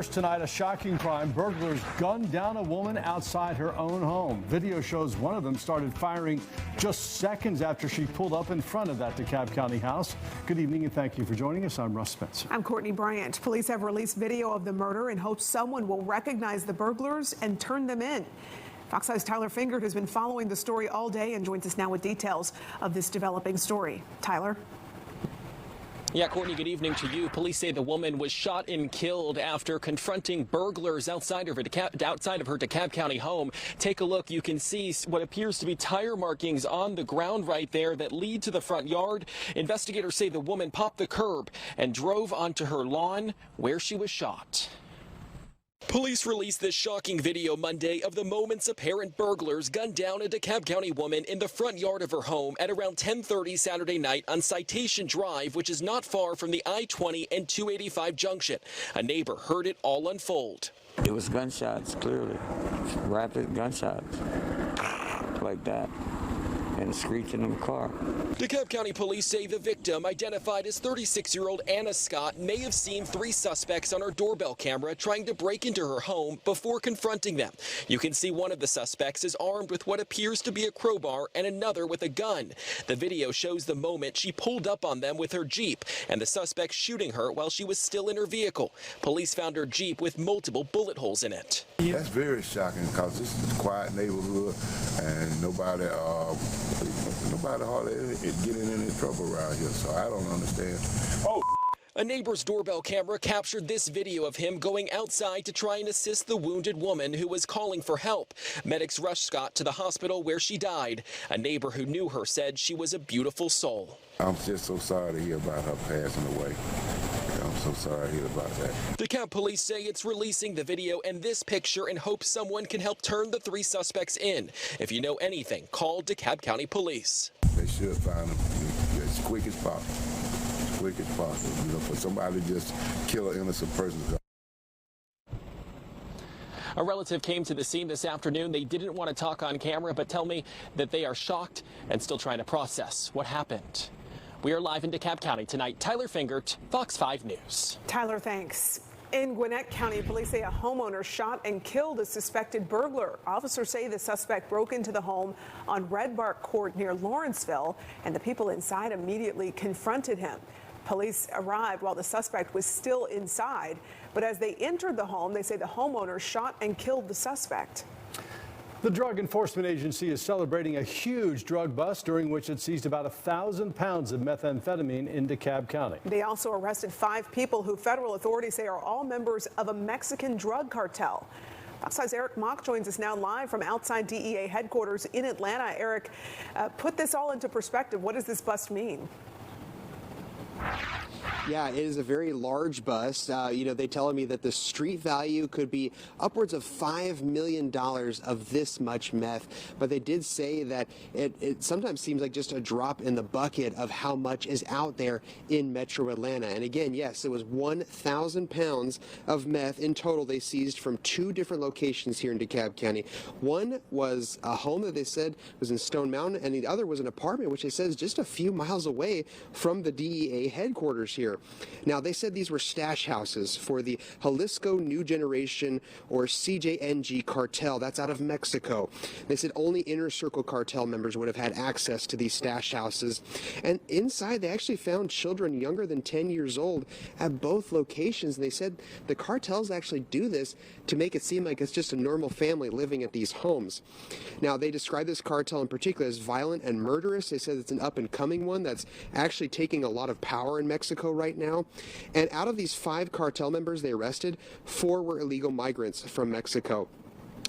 Tonight, a shocking crime. Burglars gunned down a woman outside her own home. Video shows one of them started firing just seconds after she pulled up in front of that DeKalb County house. Good evening and thank you for joining us. I'm Russ Spencer. I'm Courtney Bryant. Police have released video of the murder in hopes someone will recognize the burglars and turn them in. Fox 5's Tyler Fingert has been following the story all day and joins us now with details of this developing story. Tyler? Yeah, Courtney, good evening to you. Police say the woman was shot and killed after confronting burglars outside of her DeKalb County home. Take a look. You can see what appears to be tire markings on the ground right there that lead to the front yard. Investigators say the woman popped the curb and drove onto her lawn where she was shot. Police released this shocking video Monday of the moments apparent burglars gunned down a DeKalb County woman in the front yard of her home at around 10:30 Saturday night on Citation Drive, which is not far from the I-20 and 285 junction. A neighbor heard it all unfold. It was gunshots, clearly. Rapid gunshots. Like that. And screeching in the car. DeKalb County police say the victim, identified as 36-year-old Anna Scott, may have seen 3 suspects on her doorbell camera trying to break into her home before confronting them. You can see one of the suspects is armed with what appears to be a crowbar and another with a gun. The video shows the moment she pulled up on them with her Jeep and the suspect shooting her while she was still in her vehicle. Police found her Jeep with multiple bullet holes in it. That's very shocking because this is a quiet neighborhood and nobody hardly getting in any trouble around here, so I don't understand. A neighbor's doorbell camera captured this video of him going outside to try and assist the wounded woman who was calling for help. Medics rushed Scott to the hospital where she died. A neighbor who knew her said she was a beautiful soul. I'm just so sorry to hear about her passing away. I'm so sorry to hear about that. DeKalb police say it's releasing the video and this picture in hopes someone can help turn the 3 suspects in. If you know anything, call DeKalb County Police. They should find them as quick as possible. As quick as possible. You know, for somebody to just kill an innocent person. A relative came to the scene this afternoon. They didn't want to talk on camera, but tell me that they are shocked and still trying to process what happened. We are live in DeKalb County tonight. Tyler Fingert, Fox 5 News. Tyler, thanks. In Gwinnett County, police say a homeowner shot and killed a suspected burglar. Officers say the suspect broke into the home on Red Bark Court near Lawrenceville, and the people inside immediately confronted him. Police arrived while the suspect was still inside, but as they entered the home, they say the homeowner shot and killed the suspect. The Drug Enforcement Agency is celebrating a huge drug bust during which it seized about 1,000 pounds of methamphetamine in DeKalb County. They also arrested 5 people who federal authorities say are all members of a Mexican drug cartel. Fox 5's Eric Mock joins us now live from outside DEA headquarters in Atlanta. Eric, put this all into perspective. What does this bust mean? Yeah, it is a very large bust. They tell me that the street value could be upwards of $5 million of this much meth. But they did say that it sometimes seems like just a drop in the bucket of how much is out there in Metro Atlanta. And again, yes, it was 1,000 pounds of meth in total they seized from 2 different locations here in DeKalb County. One was a home that they said was in Stone Mountain, and the other was an apartment, which they said is just a few miles away from the DEA headquarters here. Now, they said these were stash houses for the Jalisco New Generation, or CJNG cartel. That's out of Mexico. They said only Inner Circle cartel members would have had access to these stash houses. And inside, they actually found children younger than 10 years old at both locations. They said the cartels actually do this to make it seem like it's just a normal family living at these homes. Now, they describe this cartel in particular as violent and murderous. They said it's an up-and-coming one that's actually taking a lot of power in Mexico right now. And out of these 5 cartel members they arrested, 4 were illegal migrants from Mexico.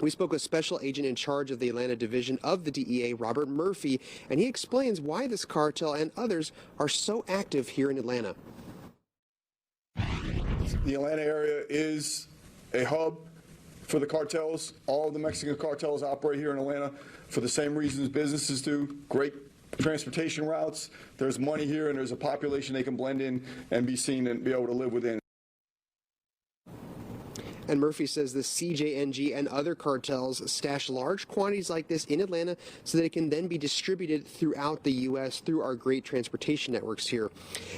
We spoke with Special Agent in charge of the Atlanta Division of the DEA, Robert Murphy, and he explains why this cartel and others are so active here in Atlanta. The Atlanta area is a hub for the cartels. All of the Mexican cartels operate here in Atlanta for the same reasons businesses do. Great transportation routes. There's money here, and there's a population they can blend in and be seen and be able to live within. And Murphy says the CJNG and other cartels stash large quantities like this in Atlanta so that it can then be distributed throughout the U.S. through our great transportation networks here.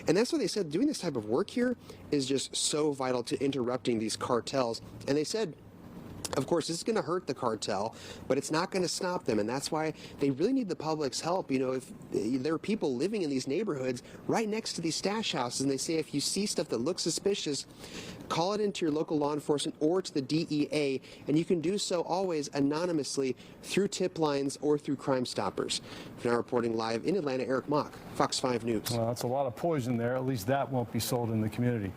And that's why they said doing this type of work here is just so vital to interrupting these cartels. And they said, of course, this is going to hurt the cartel, but it's not going to stop them, and that's why they really need the public's help. You know, if there are people living in these neighborhoods right next to these stash houses, and they say if you see stuff that looks suspicious, call it into your local law enforcement or to the DEA, and you can do so always anonymously through tip lines or through Crime Stoppers. Now reporting live in Atlanta, Eric Mock, Fox 5 News. Well, that's a lot of poison there. At least that won't be sold in the community.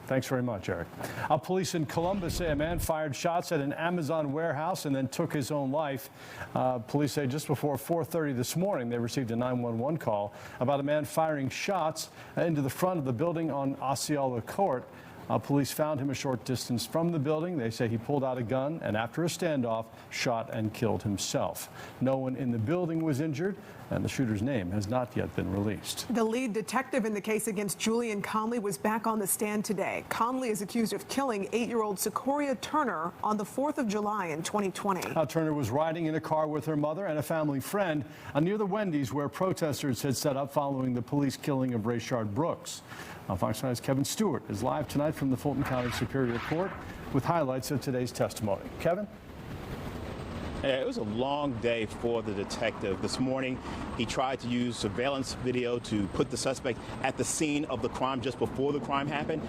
Thanks very much, Eric. Police in Columbus say a man fired shots at an Amazon warehouse and then took his own life. Police say just before 4:30 this morning, they received a 911 call about a man firing shots into the front of the building on Osceola Court. Police found him a short distance from the building. They say he pulled out a gun and after a standoff, shot and killed himself. No one in the building was injured, and the shooter's name has not yet been released. The lead detective in the case against Julian Conley was back on the stand today. Conley is accused of killing 8-year-old Secoriea Turner on the 4th of July in 2020. Turner was riding in a car with her mother and a family friend near the Wendy's where protesters had set up following the police killing of Rayshard Brooks. Fox 5's Kevin Stewart is live tonight from the Fulton County Superior Court with highlights of today's testimony. Kevin? It was a long day for the detective. This morning, he tried to use surveillance video to put the suspect at the scene of the crime just before the crime happened,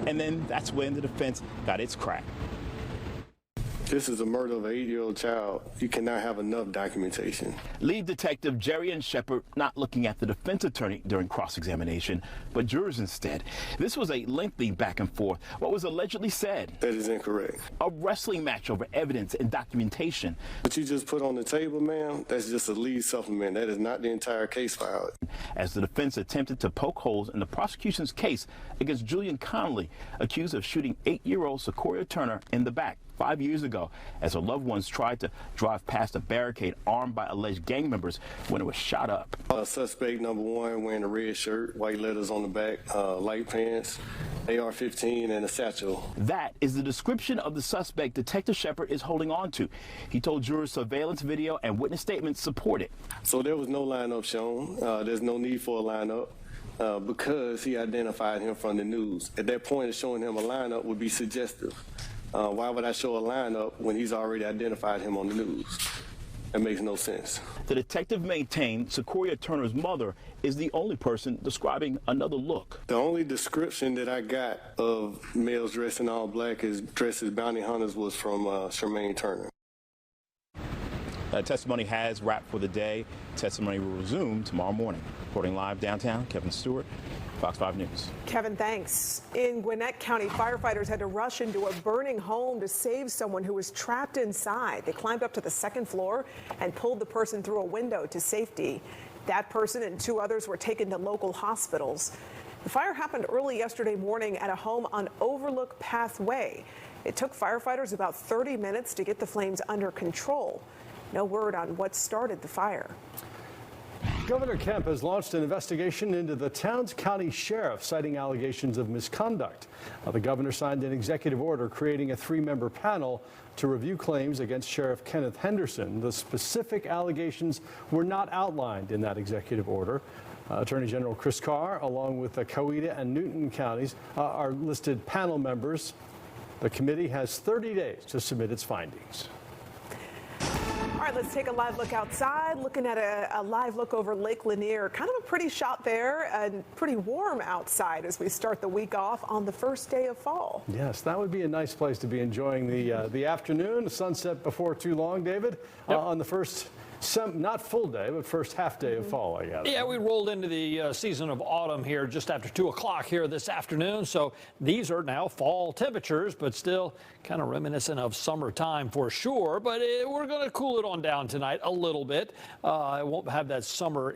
and then that's when the defense got its crack. This is a murder of an 8-year-old child. You cannot have enough documentation. Lead Detective Jerry Shepard not looking at the defense attorney during cross-examination, but jurors instead. This was a lengthy back and forth. What was allegedly said? That is incorrect. A wrestling match over evidence and documentation. What you just put on the table, ma'am, that's just a lead supplement. That is not the entire case file. As the defense attempted to poke holes in the prosecution's case against Julian Conley, accused of shooting 8-year-old Secoriea Turner in the back 5 years ago as her loved ones tried to drive past a barricade armed by alleged gang members when it was shot up. Suspect number 1 wearing a red shirt, white letters on the back, light pants, AR-15, and a satchel. That is the description of the suspect Detective Shepard is holding on to. He told jurors surveillance video and witness statements support it. So there was no lineup shown. There's no need for a lineup. Because he identified him from the news. At that point, showing him a lineup would be suggestive. Why would I show a lineup when he's already identified him on the news? That makes no sense. The detective maintained Secoriea Turner's mother is the only person describing another look. The only description that I got of males dressed in all black as dressed as bounty hunters was from Charmaine Turner. Testimony has wrapped for the day. Testimony will resume tomorrow morning. Reporting live downtown, Kevin Stewart, Fox 5 News. Kevin, thanks. In Gwinnett County, firefighters had to rush into a burning home to save someone who was trapped inside. They climbed up to the 2nd floor and pulled the person through a window to safety. That person and 2 others were taken to local hospitals. The fire happened early yesterday morning at a home on Overlook Pathway. It took firefighters about 30 minutes to get the flames under control. No word on what started the fire. Governor Kemp has launched an investigation into the Towns County Sheriff, citing allegations of misconduct. The governor signed an executive order creating a 3-member panel to review claims against Sheriff Kenneth Henderson. The specific allegations were not outlined in that executive order. Attorney General Chris Carr, along with the Coweta and Newton counties, are listed panel members. The committee has 30 days to submit its findings. All right, let's take a live look outside, looking at a live look over Lake Lanier. Kind of a pretty shot there and pretty warm outside as we start the week off on the first day of fall. Yes, that would be a nice place to be enjoying the afternoon, the sunset before too long, David, on the first, not full day, but first half day of fall, I guess. Yeah, we rolled into the season of autumn here just after 2 o'clock here this afternoon. So these are now fall temperatures, but still kind of reminiscent of summertime for sure. But we're going to cool it on down tonight a little bit. It won't have that summer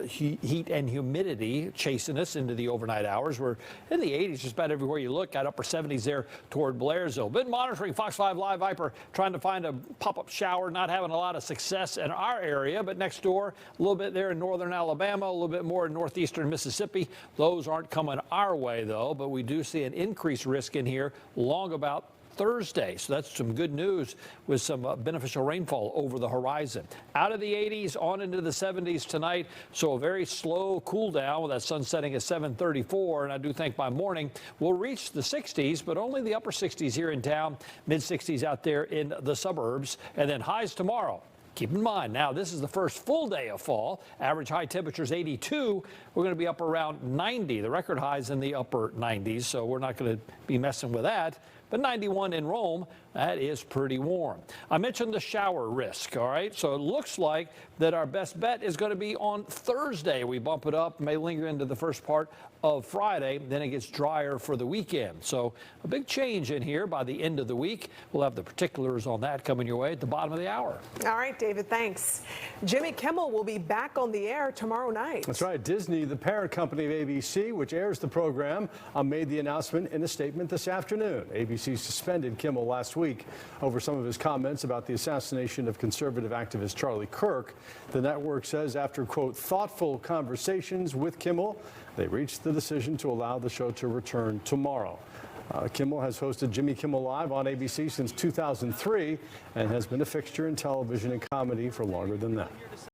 heat and humidity chasing us into the overnight hours. We're in the 80s just about everywhere you look, got upper 70s there toward Blairsville. Been monitoring Fox 5 Live Viper, trying to find a pop-up shower, not having a lot of success in our area, but next door, a little bit there in northern Alabama, a little bit more in northeastern Mississippi. Those aren't coming our way, though, but we do see an increased risk in here long about Thursday. So that's some good news with some beneficial rainfall over the horizon. Out of the 80s on into the 70s tonight. So a very slow cool down with that sun setting at 7:34. And I do think by morning we'll reach the 60s, but only the upper 60s here in town, mid 60s out there in the suburbs, and then highs tomorrow. Keep in mind, now this is the first full day of fall. Average high temperatures 82. We're going to be up around 90. The record highs in the upper 90s, so we're not going to be messing with that. But 91 in Rome, that is pretty warm. I mentioned the shower risk, all right? So it looks like that our best bet is going to be on Thursday. We bump it up, may linger into the first part of Friday, then it gets drier for the weekend. So a big change in here by the end of the week. We'll have the particulars on that coming your way at the bottom of the hour. All right, David, thanks. Jimmy Kimmel will be back on the air tomorrow night. That's right. Disney, the parent company of ABC, which airs the program, made the announcement in a statement this afternoon. ABC suspended Kimmel last week over some of his comments about the assassination of conservative activist Charlie Kirk. The network says after, quote, thoughtful conversations with Kimmel, they reached the decision to allow the show to return tomorrow. Kimmel has hosted Jimmy Kimmel Live on ABC since 2003 and has been a fixture in television and comedy for longer than that.